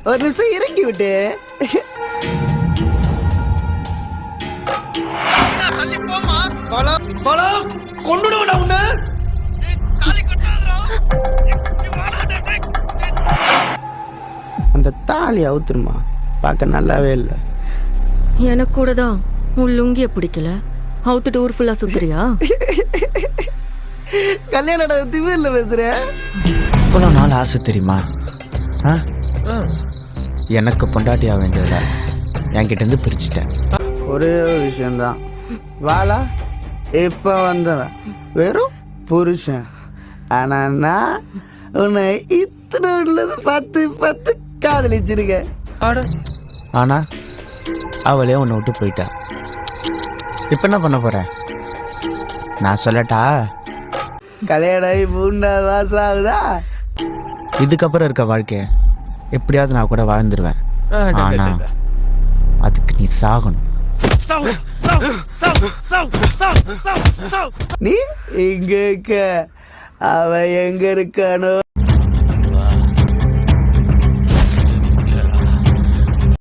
ஒரு நிமிஷம் இறக்கி விட்டு. கொண்டுடுவா உன்ன. அந்த தாலி அவுத்துருமா, பார்க்க நல்லாவே இல்லை. எனக்கு கூட தான் உன் லுங்கிய பிடிக்கல, அவுத்துட்டு ஊர் ஃபுல்லா சுத்துறியா? கல்யாணம் திமிரில் பேசுற. இவ்வளோ நாள் ஆசை தெரியுமா? எனக்கு பொண்டாட்டியா வேண்டியத என்கிட்ட இருந்து பிரிச்சுட்டேன். ஒரே ஒரு விஷயம்தான், வாழா இப்போ வந்தவன் வெறும் புருஷன். ஆனா நான் உன்னை இத்தனை பத்து பத்து காதலிச்சிருக்கேன். ஆனா அவளே உன்னை விட்டு போயிட்டா. இப்போ என்ன பண்ண போற? நான் சொல்லட்டா? கல்யாணம் 3 மாசம் ஆகுதா? இதுக்கப்புறம் இருக்க வாழ்க்கைய எப்படியாவது நான் கூட வாழ்ந்துருவேன். ஆனா அதுக்கு நீ சாகணும். நீ எங்க இருக்க? அவ எங்க இருக்கானோ